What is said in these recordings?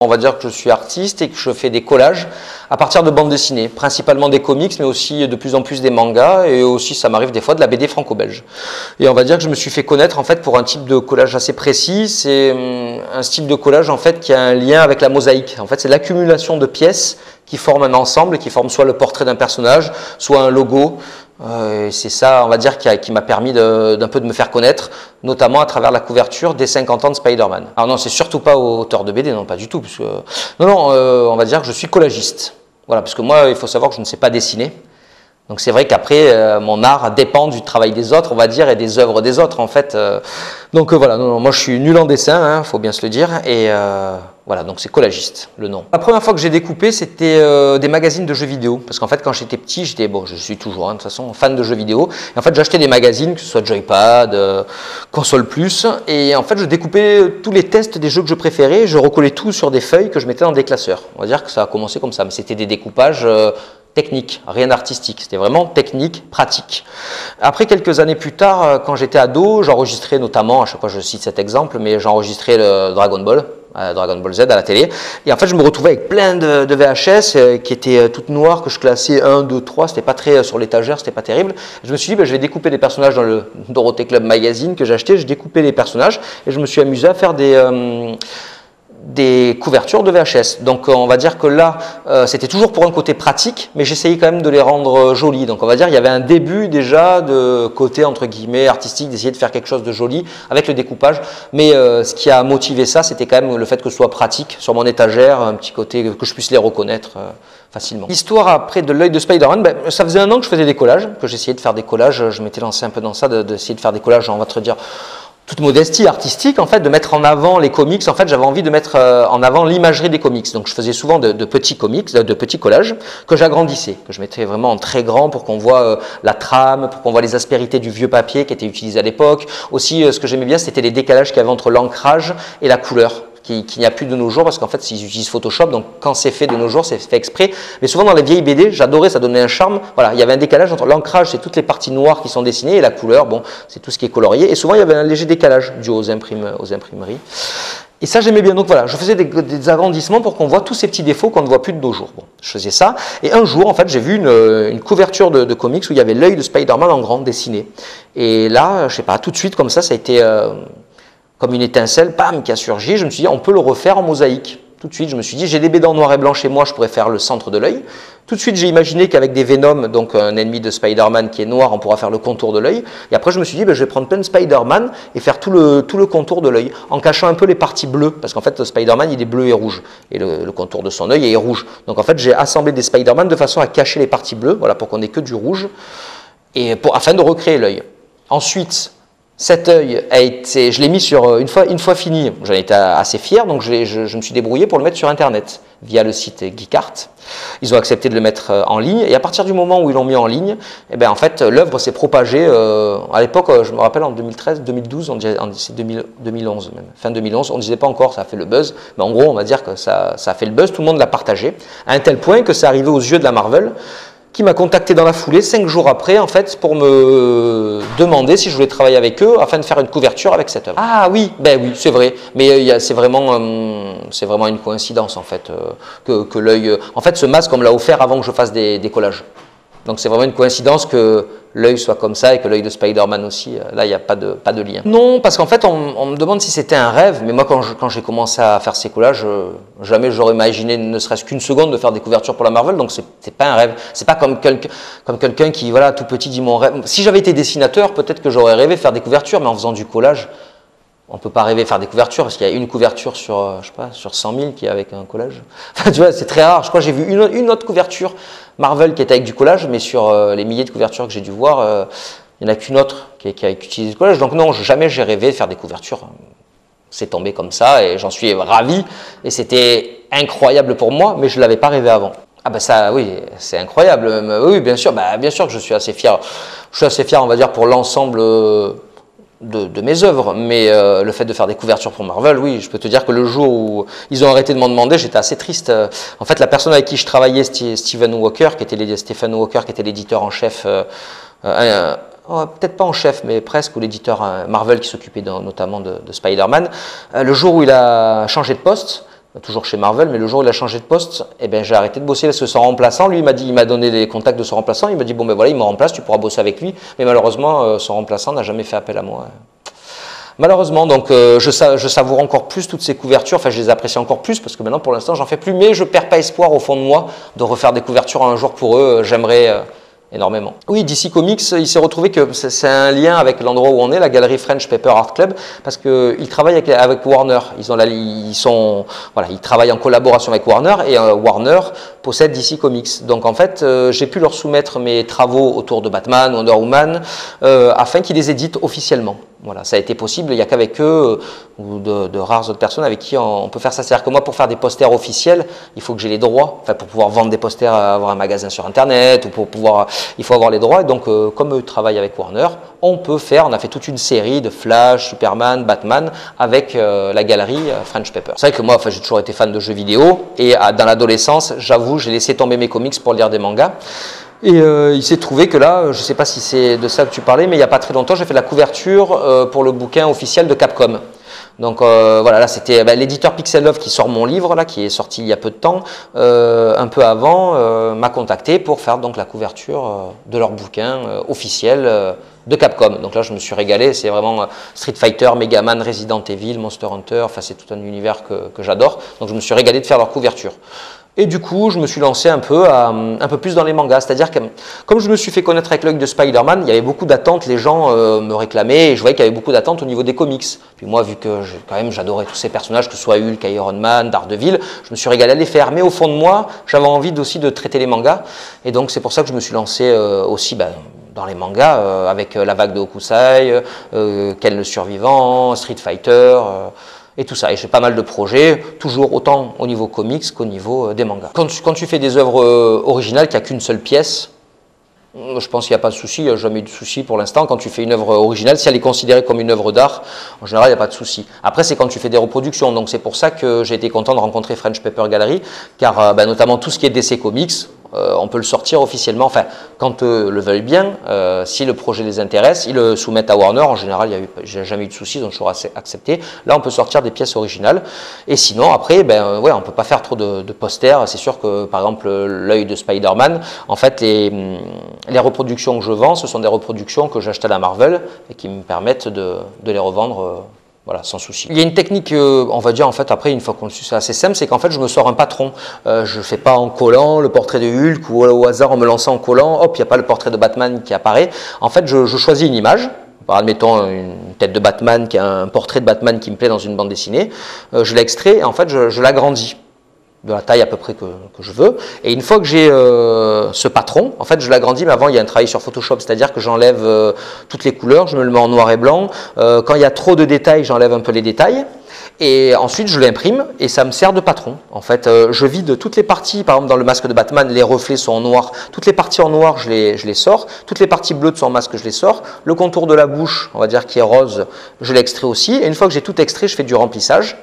On va dire que je suis artiste et que je fais des collages à partir de bandes dessinées, principalement des comics, mais aussi de plus en plus des mangas, et aussi ça m'arrive des fois de la BD franco-belge. Et on va dire que je me suis fait connaître en fait pour un type de collage assez précis. C'est un style de collage en fait qui a un lien avec la mosaïque. En fait, c'est l'accumulation de pièces qui forment un ensemble, qui forment soit le portrait d'un personnage, soit un logo. C'est ça, on va dire, qui m'a permis d'un peu de me faire connaître, notamment à travers la couverture des 50 ans de Spider-Man. Alors non, c'est surtout pas auteur de BD, non, pas du tout. Parce que, on va dire que je suis collagiste. Voilà, parce que moi, il faut savoir que je ne sais pas dessiner. Donc c'est vrai qu'après, mon art dépend du travail des autres, on va dire, et des œuvres des autres, en fait. Donc voilà, moi je suis nul en dessin, hein, faut bien se le dire, et voilà, donc c'est collagiste, le nom. La première fois que j'ai découpé, c'était des magazines de jeux vidéo, parce qu'en fait, quand j'étais petit, je suis toujours, hein, de toute façon, fan de jeux vidéo, et en fait, j'achetais des magazines, que ce soit Joypad, Console Plus, et en fait, je découpais tous les tests des jeux que je préférais, je recollais tout sur des feuilles que je mettais dans des classeurs. On va dire que ça a commencé comme ça, mais c'était des découpages technique, rien d'artistique, c'était vraiment technique, pratique. Après, quelques années plus tard, quand j'étais ado, j'enregistrais notamment, à chaque fois je cite cet exemple, mais j'enregistrais le Dragon Ball Z à la télé, et en fait je me retrouvais avec plein de VHS qui étaient toutes noires, que je classais 1, 2, 3, c'était pas très sur l'étagère, c'était pas terrible. Je me suis dit, je vais découper des personnages dans le Dorothée Club Magazine que j'achetais, je découpais les personnages, et je me suis amusé à faire des couvertures de VHS. Donc on va dire que là, c'était toujours pour un côté pratique, mais j'essayais quand même de les rendre jolis. Donc on va dire il y avait un début déjà de côté entre guillemets artistique, d'essayer de faire quelque chose de joli avec le découpage. Mais ce qui a motivé ça, c'était quand même le fait que ce soit pratique sur mon étagère, un petit côté que je puisse les reconnaître facilement. L'histoire après de l'œil de Spider-Man, ça faisait un an que je faisais des collages, que j'essayais de faire des collages. Je m'étais lancé un peu dans ça, d'essayer de faire des collages, on va te dire, toute modestie artistique, en fait, de mettre en avant les comics. En fait, j'avais envie de mettre en avant l'imagerie des comics. Donc, je faisais souvent de petits comics, de petits collages que j'agrandissais, que je mettais vraiment en très grand pour qu'on voit la trame, pour qu'on voit les aspérités du vieux papier qui était utilisé à l'époque. Aussi, ce que j'aimais bien, c'était les décalages qu'il y avait entre l'ancrage et la couleur, qu'il n'y a plus de nos jours, parce qu'en fait, ils utilisent Photoshop, donc quand c'est fait de nos jours, c'est fait exprès. Mais souvent, dans les vieilles BD, j'adorais, ça donnait un charme. Voilà, il y avait un décalage entre l'ancrage, c'est toutes les parties noires qui sont dessinées, et la couleur, bon, c'est tout ce qui est colorié. Et souvent, il y avait un léger décalage dû aux imprimeries. Et ça, j'aimais bien. Donc voilà, je faisais des agrandissements pour qu'on voit tous ces petits défauts qu'on ne voit plus de nos jours. Bon, je faisais ça. Et un jour, en fait, j'ai vu une couverture de comics où il y avait l'œil de Spider-Man en grand dessiné. Et là, je sais pas, tout de suite, comme ça a été comme une étincelle, bam, qui a surgi. Je me suis dit, on peut le refaire en mosaïque. Tout de suite, je me suis dit, j'ai des BD en noir et blanc chez moi, je pourrais faire le centre de l'œil. Tout de suite, j'ai imaginé qu'avec des Venom, donc un ennemi de Spider-Man qui est noir, on pourra faire le contour de l'œil. Et après, je me suis dit, je vais prendre plein de Spider-Man et faire tout le contour de l'œil, en cachant un peu les parties bleues, parce qu'en fait, Spider-Man, il est bleu et rouge, et le contour de son œil est rouge. Donc en fait, j'ai assemblé des Spider-Man de façon à cacher les parties bleues, voilà, pour qu'on ait que du rouge, et afin de recréer l'œil. Ensuite, cet œil je l'ai mis sur une fois fini, j'en étais assez fier, donc je me suis débrouillé pour le mettre sur internet via le site Geekart. Ils ont accepté de le mettre en ligne, et à partir du moment où ils l'ont mis en ligne, en fait l'œuvre s'est propagée. À l'époque, je me rappelle en 2013, 2012, c'est 2011 même, fin 2011, on ne disait pas encore ça a fait le buzz, mais en gros on va dire que ça a fait le buzz, tout le monde l'a partagé, à un tel point que c'est arrivé aux yeux de la Marvel, qui m'a contacté dans la foulée 5 jours après, en fait, pour me demander si je voulais travailler avec eux afin de faire une couverture avec cette œuvre. Ah oui, oui, c'est vrai, mais c'est vraiment une coïncidence en fait que l'œil. En fait, ce masque, on me l'a offert avant que je fasse des collages. Donc c'est vraiment une coïncidence que l'œil soit comme ça et que l'œil de Spider-Man aussi, là il n'y a pas de lien. Non, parce qu'en fait on me demande si c'était un rêve, mais moi quand j'ai commencé à faire ces collages, jamais j'aurais imaginé ne serait-ce qu'une seconde de faire des couvertures pour la Marvel, donc c'est pas un rêve. C'est pas comme quelqu'un qui, voilà, tout petit dit mon rêve. Si j'avais été dessinateur, peut-être que j'aurais rêvé faire des couvertures, mais en faisant du collage, on ne peut pas rêver faire des couvertures, parce qu'il y a une couverture sur, je sais pas, sur 100 000 qui est avec un collage. Enfin, tu vois, c'est très rare. Je crois que j'ai vu une autre couverture Marvel qui était avec du collage, mais sur les milliers de couvertures que j'ai dû voir, il n'y en a qu'une autre qui a utilisé du collage. Donc non, jamais j'ai rêvé de faire des couvertures. C'est tombé comme ça et j'en suis ravi. Et c'était incroyable pour moi, mais je ne l'avais pas rêvé avant. Ah ben ça, oui, c'est incroyable. Oui, bien sûr que je suis assez fier. Je suis assez fier, on va dire, pour l'ensemble de mes œuvres, mais le fait de faire des couvertures pour Marvel, oui, je peux te dire que le jour où ils ont arrêté de m'en demander, j'étais assez triste. En fait, la personne avec qui je travaillais, Stephen Walker, qui était l'éditeur en chef, peut-être pas en chef, mais presque, ou l'éditeur Marvel qui s'occupait notamment de Spider-Man, le jour où il a changé de poste, toujours chez Marvel, mais le jour où il a changé de poste, eh ben, j'ai arrêté de bosser parce que son remplaçant, lui, il m'a donné les contacts de son remplaçant, il m'a dit bon ben voilà, il me remplace, tu pourras bosser avec lui, mais malheureusement, son remplaçant n'a jamais fait appel à moi. Malheureusement, donc je savoure encore plus toutes ces couvertures, enfin je les apprécie encore plus parce que maintenant pour l'instant j'en fais plus, mais je perds pas espoir au fond de moi de refaire des couvertures un jour pour eux, j'aimerais énormément. Oui, DC Comics, il s'est retrouvé que c'est un lien avec l'endroit où on est, la galerie French Paper Art Club, parce qu'ils travaillent avec Warner, ils travaillent en collaboration avec Warner et Warner possède DC Comics. Donc en fait, j'ai pu leur soumettre mes travaux autour de Batman, Wonder Woman, afin qu'ils les éditent officiellement. Voilà, ça a été possible, il n'y a qu'avec eux ou de rares autres personnes avec qui on peut faire ça. C'est-à-dire que moi, pour faire des posters officiels, il faut que j'ai les droits, enfin pour pouvoir vendre des posters, avoir un magasin sur Internet, ou pour pouvoir, il faut avoir les droits. Et donc, comme eux travaillent avec Warner, on a fait toute une série de Flash, Superman, Batman, avec la galerie French Paper. C'est vrai que moi, enfin, j'ai toujours été fan de jeux vidéo, et dans l'adolescence, j'avoue, j'ai laissé tomber mes comics pour lire des mangas. Et il s'est trouvé que là, je ne sais pas si c'est de ça que tu parlais, mais il n'y a pas très longtemps, j'ai fait la couverture pour le bouquin officiel de Capcom. Donc voilà, là c'était l'éditeur Pixel Love qui sort mon livre, là, qui est sorti il y a peu de temps, un peu avant, m'a contacté pour faire donc la couverture de leur bouquin officiel de Capcom. Donc là je me suis régalé, c'est vraiment Street Fighter, Mega Man, Resident Evil, Monster Hunter, enfin c'est tout un univers que j'adore. Donc je me suis régalé de faire leur couverture. Et du coup, je me suis lancé un peu plus dans les mangas. C'est-à-dire que, comme je me suis fait connaître avec l'œil de Spider-Man, il y avait beaucoup d'attentes, les gens me réclamaient, et je voyais qu'il y avait beaucoup d'attentes au niveau des comics. Puis moi, vu que j'adorais tous ces personnages, que ce soit Hulk, Iron Man, Daredevil, je me suis régalé à les faire. Mais au fond de moi, j'avais envie aussi de traiter les mangas. Et donc, c'est pour ça que je me suis lancé aussi dans les mangas, avec la vague de Hokusai, Ken le Survivant, Street Fighter... et tout ça. Et j'ai pas mal de projets, toujours autant au niveau comics qu'au niveau des mangas. Quand tu fais des œuvres originales, qu'il n'y a qu'une seule pièce, je pense qu'il n'y a pas de souci, il n'y a jamais eu de souci pour l'instant. Quand tu fais une œuvre originale, si elle est considérée comme une œuvre d'art, en général, il n'y a pas de souci. Après, c'est quand tu fais des reproductions. Donc c'est pour ça que j'ai été content de rencontrer French Paper Gallery, car notamment tout ce qui est DC Comics, on peut le sortir officiellement, enfin, quand eux le veulent bien, si le projet les intéresse, ils le soumettent à Warner. En général, j'ai jamais eu de soucis, ils ont toujours accepté. Là, on peut sortir des pièces originales. Et sinon, après, ouais, on peut pas faire trop de posters. C'est sûr que, par exemple, l'œil de Spider-Man, en fait, les reproductions que je vends, ce sont des reproductions que j'achète à la Marvel et qui me permettent de les revendre. Voilà, sans souci. Il y a une technique, on va dire, en fait, après, une fois qu'on le suit, c'est assez simple, c'est qu'en fait, je me sors un patron. Je ne fais pas en collant le portrait de Hulk ou au hasard en me lançant en collant, hop, il n'y a pas le portrait de Batman qui apparaît. En fait, je choisis une image. Admettons une tête de Batman, qui a un portrait de Batman qui me plaît dans une bande dessinée. Je l'extrais et en fait, je l'agrandis de la taille à peu près que je veux. Et une fois que j'ai ce patron, en fait, je l'agrandis, mais avant, il y a un travail sur Photoshop, c'est-à-dire que j'enlève toutes les couleurs, je me le mets en noir et blanc. Quand il y a trop de détails, j'enlève un peu les détails. Et ensuite, je l'imprime et ça me sert de patron. En fait, je vide toutes les parties, par exemple, dans le masque de Batman, les reflets sont en noir. Toutes les parties en noir, je les sors. Toutes les parties bleues de son masque, je les sors. Le contour de la bouche, on va dire qui est rose, je l'extrais aussi. Et une fois que j'ai tout extrait, je fais du remplissage.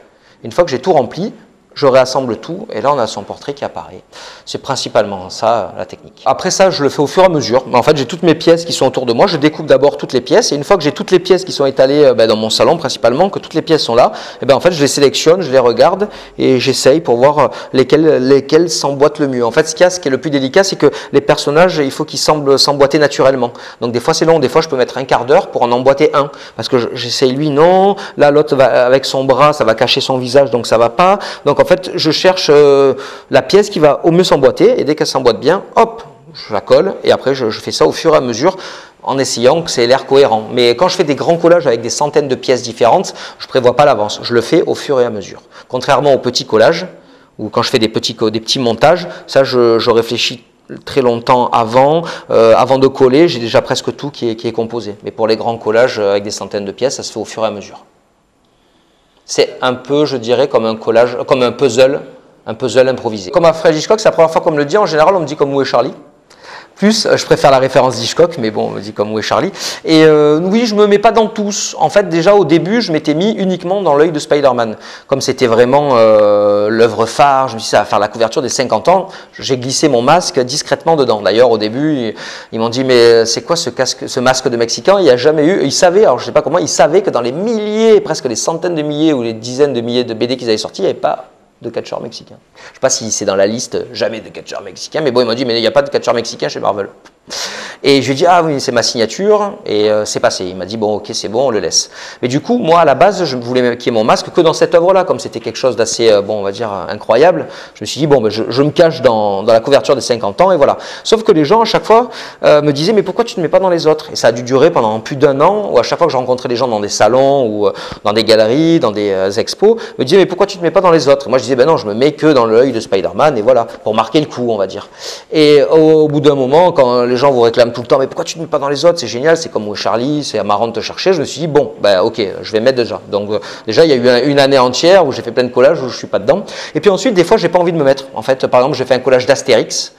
Une fois que j'ai tout rempli, je réassemble tout et là on a son portrait qui apparaît. C'est principalement ça la technique. Après ça, je le fais au fur et à mesure. En fait, j'ai toutes mes pièces qui sont autour de moi. Je découpe d'abord toutes les pièces et une fois que j'ai toutes les pièces qui sont étalées dans mon salon principalement, que toutes les pièces sont là, et en fait je les sélectionne, je les regarde et j'essaye pour voir lesquelles s'emboîtent le mieux. En fait, ce qui est le plus délicat, c'est que les personnages, il faut qu'ils semblent s'emboîter naturellement. Donc des fois c'est long, des fois je peux mettre un quart d'heure pour en emboîter un parce que j'essaye lui non, là l'autre va avec son bras, ça va cacher son visage donc ça va pas. Donc en fait, je cherche la pièce qui va au mieux s'emboîter et dès qu'elle s'emboîte bien, hop, je la colle et après je fais ça au fur et à mesure en essayant que ça ait l'air cohérent. Mais quand je fais des grands collages avec des centaines de pièces différentes, je ne prévois pas l'avance, je le fais au fur et à mesure. Contrairement aux petits collages, ou quand je fais des petits montages, ça je réfléchis très longtemps avant de coller, j'ai déjà presque tout qui est composé. Mais pour les grands collages avec des centaines de pièces, ça se fait au fur et à mesure. C'est un peu, je dirais, comme un collage, comme un puzzle improvisé. Comme Alfred Hitchcock, c'est la première fois qu'on me le dit. En général, on me dit comme Où est Charlie. Plus, je préfère la référence d'Hitchcock, mais bon, on me dit comme Où est Charlie. Et oui, je me mets pas dans tous. En fait, déjà au début, je m'étais mis uniquement dans l'œil de Spider-Man. Comme c'était vraiment l'œuvre phare, je me suis dit, ça va faire la couverture des 50 ans. J'ai glissé mon masque discrètement dedans. D'ailleurs, au début, ils m'ont dit, mais c'est quoi ce masque de Mexicain? Il n'y a jamais eu. Ils savaient, alors je sais pas comment, ils savaient que dans les milliers, presque les centaines de milliers ou les dizaines de milliers de BD qu'ils avaient sortis, il n'y avait pas de catcheurs mexicains. Je ne sais pas si c'est dans la liste jamais de catcheurs mexicains, mais bon, il m'a dit, mais il n'y a pas de catcheurs mexicains chez Marvel. Et je lui ai dit, ah oui, c'est ma signature, et c'est passé. Il m'a dit, bon, ok, c'est bon, on le laisse. Mais du coup, moi, à la base, je voulais qu'il y ait mon masque que dans cette œuvre-là, comme c'était quelque chose d'assez, bon, on va dire, incroyable. Je me suis dit, bon, ben, je me cache dans la couverture des 50 ans, et voilà. Sauf que les gens, à chaque fois, me disaient, mais pourquoi tu ne te mets pas dans les autres? Et ça a dû durer pendant plus d'1 an, où à chaque fois que je rencontrais des gens dans des salons, ou dans des galeries, dans des expos, me disaient, mais pourquoi tu ne te mets pas dans les autres? Et moi, je disais, ben non, je me mets que dans l'œil de Spider-Man, et voilà, pour marquer le coup, on va dire. Et au bout d'un moment, quand les gens vous réclament tout le temps, mais pourquoi tu ne mets pas dans les autres, c'est génial, c'est comme Charlie, c'est marrant de te chercher, je me suis dit, bon, ben ok, je vais mettre déjà. Donc déjà, il y a eu une année entière où j'ai fait plein de collages où je ne suis pas dedans. Et puis ensuite, des fois, j'ai pas envie de me mettre. En fait, par exemple, j'ai fait un collage d'Astérix,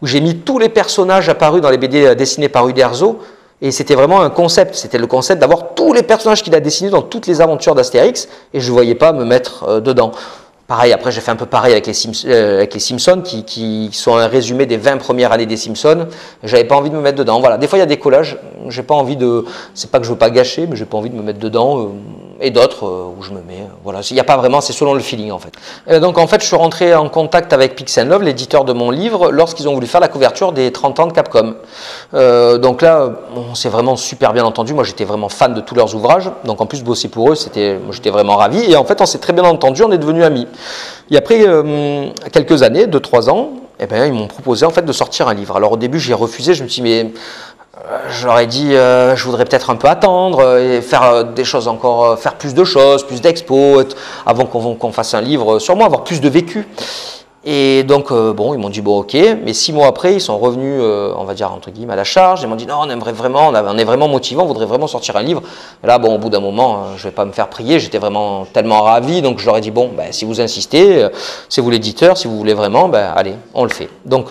où j'ai mis tous les personnages apparus dans les BD dessinés par Uderzo, et c'était vraiment un concept, c'était le concept d'avoir tous les personnages qu'il a dessinés dans toutes les aventures d'Astérix, et je ne voyais pas me mettre dedans. Pareil, après j'ai fait un peu pareil avec les Simpsons qui sont un résumé des 20 premières années des Simpsons. J'avais pas envie de me mettre dedans. Voilà, des fois il y a des collages, j'ai pas envie de, c'est pas que je veux pas gâcher, mais j'ai pas envie de me mettre dedans. Et d'autres où je me mets. Voilà, il n'y a pas vraiment, c'est selon le feeling en fait. Et donc en fait, je suis rentré en contact avec Pix & Love, l'éditeur de mon livre, lorsqu'ils ont voulu faire la couverture des 30 ans de Capcom. Donc là, on s'est vraiment super bien entendu. Moi, j'étais vraiment fan de tous leurs ouvrages. Donc en plus, bosser pour eux, j'étais vraiment ravi. Et en fait, on s'est très bien entendu, on est devenus amis. Et après quelques années, 2-3 ans, eh ben, ils m'ont proposé en fait de sortir un livre. Alors au début, j'ai refusé. Je me suis dit, mais je leur ai dit, je voudrais peut-être un peu attendre et faire des choses encore, faire plus de choses, plus d'expos, avant qu'on fasse un livre sur moi, avoir plus de vécu. Et donc, bon, ils m'ont dit, bon, ok, mais 6 mois après, ils sont revenus, on va dire, entre guillemets, à la charge. Ils m'ont dit, non, on aimerait vraiment, on est vraiment motivants, on voudrait vraiment sortir un livre. Et là, bon, au bout d'un moment, je vais pas me faire prier, j'étais vraiment tellement ravi. Donc, je leur ai dit, bon, ben, si vous insistez, c'est vous l'éditeur, si vous voulez vraiment, ben, allez, on le fait. Donc,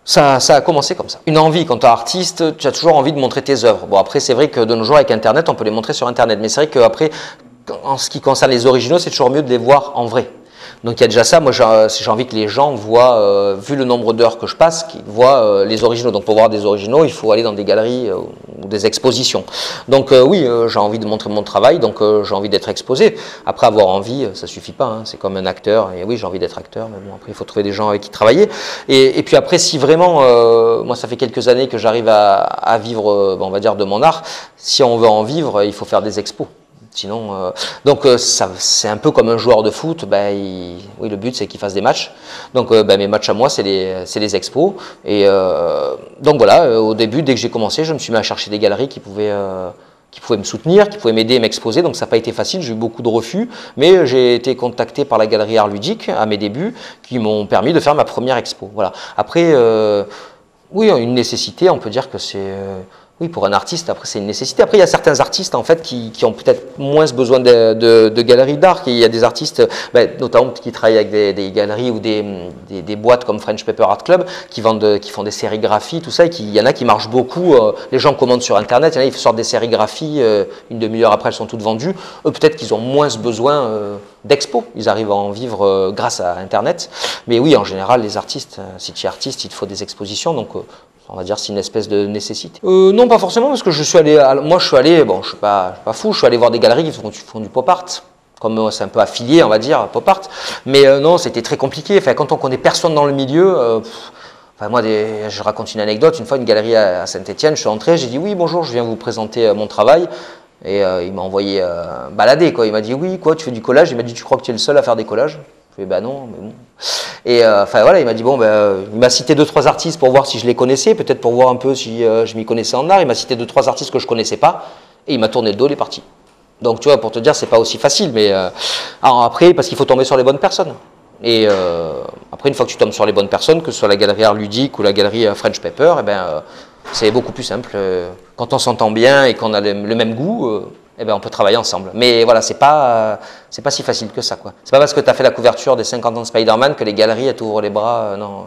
ça a commencé comme ça. Une envie, quand tu es artiste, tu as toujours envie de montrer tes œuvres. Bon, après, c'est vrai que de nos jours, avec Internet, on peut les montrer sur Internet. Mais c'est vrai qu'après, en ce qui concerne les originaux, c'est toujours mieux de les voir en vrai. Donc il y a déjà ça, moi j'ai envie que les gens voient, vu le nombre d'heures que je passe, qu'ils voient les originaux. Donc pour voir des originaux, il faut aller dans des galeries ou des expositions. Donc oui, j'ai envie de montrer mon travail, donc j'ai envie d'être exposé. Après avoir envie, ça suffit pas, hein, c'est comme un acteur, et oui j'ai envie d'être acteur, mais bon après il faut trouver des gens avec qui travailler. Et puis après si vraiment, moi ça fait quelques années que j'arrive à vivre, on va dire, de mon art, si on veut en vivre, il faut faire des expos. Sinon, donc c'est un peu comme un joueur de foot, ben, oui, le but c'est qu'il fasse des matchs. Donc ben, mes matchs à moi c'est les expos. Et donc voilà, au début, dès que j'ai commencé, je me suis mis à chercher des galeries qui pouvaient me soutenir, qui pouvaient m'aider et m'exposer. Donc ça n'a pas été facile, j'ai eu beaucoup de refus, mais j'ai été contacté par la galerie Art Ludique à mes débuts, qui m'ont permis de faire ma première expo. Voilà. Après, oui, une nécessité, on peut dire que c'est... Oui, pour un artiste, après c'est une nécessité. Après, il y a certains artistes en fait qui ont peut-être moins besoin de galeries d'art. Il y a des artistes, ben, notamment qui travaillent avec des galeries ou des boîtes comme French Paper Art Club, qui font des sérigraphies, tout ça. Et il y en a qui marchent beaucoup. Les gens commandent sur Internet, il y en a qui sortent des sérigraphies, une demi-heure après elles sont toutes vendues. Eux, peut-être qu'ils ont moins besoin d'expo. Ils arrivent à en vivre grâce à Internet. Mais oui, en général, les artistes, si tu es artiste, il te faut des expositions. Donc on va dire c'est une espèce de nécessité. Non, pas forcément, parce que je suis allé, bon, je suis pas fou, je suis allé voir des galeries qui font du pop art. Comme c'est un peu affilié, on va dire, pop art. Mais non, c'était très compliqué. Enfin, quand on connaît personne dans le milieu, enfin, moi, je raconte une anecdote. Une fois, une galerie à Saint-Étienne, je suis entré, j'ai dit oui, bonjour, je viens vous présenter mon travail. Et il m'a envoyé balader, quoi. Il m'a dit oui, quoi, tu fais du collage. Il m'a dit, tu crois que tu es le seul à faire des collages? Je lui ai dit, bah non, mais bon. Et enfin voilà, il m'a dit bon, il m'a cité 2-3 artistes pour voir si je les connaissais, peut-être pour voir un peu si je m'y connaissais en art. Il m'a cité 2-3 artistes que je connaissais pas, et il m'a tourné le dos, il est parti. Donc tu vois, pour te dire, c'est pas aussi facile, mais alors après, parce qu'il faut tomber sur les bonnes personnes. Et après, une fois que tu tombes sur les bonnes personnes, que ce soit la galerie Art Ludique ou la galerie French Paper, eh ben, c'est beaucoup plus simple. Quand on s'entend bien et qu'on a le même goût, eh ben, on peut travailler ensemble. Mais voilà, c'est pas si facile que ça, quoi. C'est pas parce que tu as fait la couverture des 50 ans de Spider-Man que les galeries, elles t'ouvrent les bras. Non,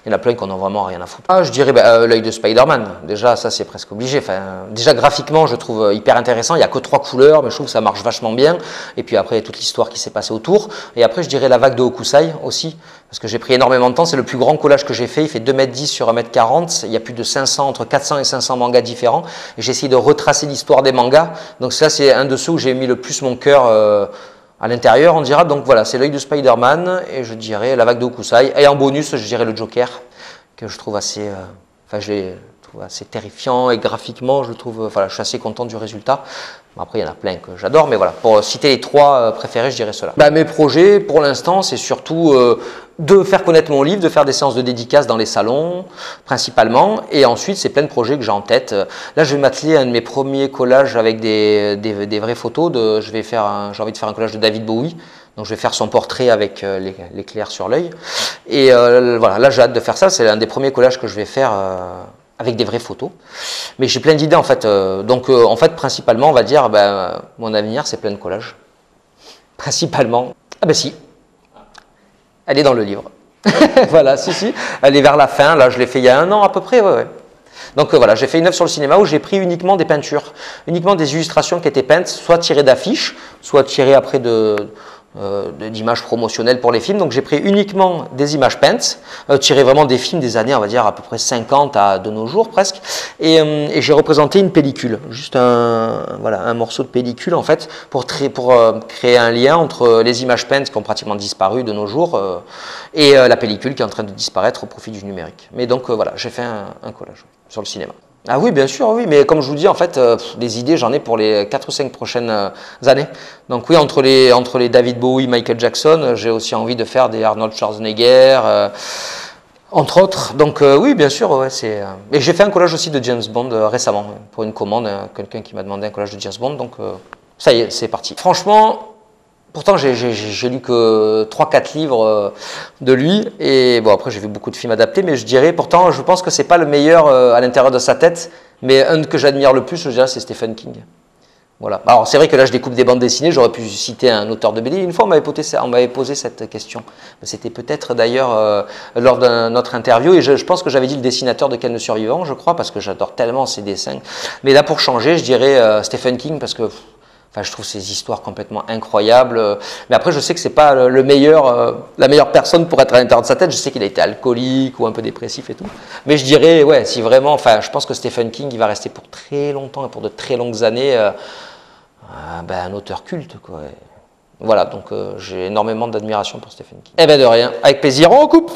il y en a plein qui n'en ont vraiment rien à foutre. Je dirais l'œil de Spider-Man. Déjà, ça, c'est presque obligé. Enfin, déjà, graphiquement, je trouve hyper intéressant. Il n'y a que 3 couleurs, mais je trouve que ça marche vachement bien. Et puis après, toute l'histoire qui s'est passée autour. Et après, je dirais la vague de Hokusai aussi. Parce que j'ai pris énormément de temps. C'est le plus grand collage que j'ai fait. Il fait 2,10 m sur 1,40 m. Il y a plus de 500, entre 400 et 500 mangas différents. Et j'ai essayé de retracer l'histoire des mangas. Donc ça, c'est un de ceux où j'ai mis le plus mon cœur À l'intérieur, on dira, donc voilà, c'est l'œil de Spider-Man, et je dirais la vague de Hokusai. Et en bonus, je dirais le Joker, que je trouve assez, je le trouve assez terrifiant, et graphiquement, je trouve, voilà, je suis assez content du résultat. Bon, après, il y en a plein que j'adore, mais voilà, pour citer les 3 préférés, je dirais cela. Mes projets, pour l'instant, c'est surtout de faire connaître mon livre, de faire des séances de dédicaces dans les salons, principalement, et ensuite, c'est plein de projets que j'ai en tête. Là, je vais m'atteler à un de mes premiers collages avec des vraies photos. J'ai envie de faire un collage de David Bowie, donc je vais faire son portrait avec l'éclair sur l'œil. Et voilà, là, j'ai hâte de faire ça. C'est un des premiers collages que je vais faire avec des vraies photos. Mais j'ai plein d'idées en fait. Donc en fait, principalement, on va dire, mon avenir, c'est plein de collages. Principalement. Ah ben si, elle est dans le livre. Voilà, si, elle est vers la fin. Là, je l'ai fait il y a 1 an à peu près, ouais. Donc voilà, j'ai fait une œuvre sur le cinéma où j'ai pris uniquement des peintures, uniquement des illustrations qui étaient peintes, soit tirées d'affiches, soit tirées après d'images promotionnelles pour les films. Donc j'ai pris uniquement des images peintes, tirées vraiment des films des années, on va dire à peu près 50 à de nos jours presque, et j'ai représenté une pellicule, juste un morceau de pellicule en fait, pour créer un lien entre les images peintes qui ont pratiquement disparu de nos jours et la pellicule qui est en train de disparaître au profit du numérique. Mais donc voilà, j'ai fait un collage sur le cinéma. Ah oui, bien sûr, oui, mais comme je vous dis, en fait, des idées, j'en ai pour les 4 ou 5 prochaines années. Donc oui, entre les David Bowie, Michael Jackson, j'ai aussi envie de faire des Arnold Schwarzenegger, entre autres. Donc oui, bien sûr, ouais, Et j'ai fait un collage aussi de James Bond récemment, pour une commande, quelqu'un qui m'a demandé un collage de James Bond, donc ça y est, c'est parti. Franchement, pourtant, j'ai lu que 3-4 livres de lui, et bon, après j'ai vu beaucoup de films adaptés, mais je dirais, pourtant, je pense que c'est pas le meilleur à l'intérieur de sa tête, mais un que j'admire le plus, je dirais, c'est Stephen King. Voilà. Alors c'est vrai que là, je découpe des bandes dessinées, j'aurais pu citer un auteur de BD. Une fois, on m'avait posé cette question. C'était peut-être d'ailleurs lors de notre interview, et je pense que j'avais dit le dessinateur de Ken le Survivant, je crois, parce que j'adore tellement ses dessins. Mais là, pour changer, je dirais Stephen King, parce que je trouve ces histoires complètement incroyables. Mais après, je sais que c'est pas la meilleure personne pour être à l'intérieur de sa tête. Je sais qu'il a été alcoolique ou un peu dépressif et tout. Mais je dirais, ouais, si vraiment, je pense que Stephen King, il va rester pour très longtemps et pour de très longues années un auteur culte, quoi. Voilà, donc j'ai énormément d'admiration pour Stephen King. Eh ben de rien, avec plaisir, on coupe.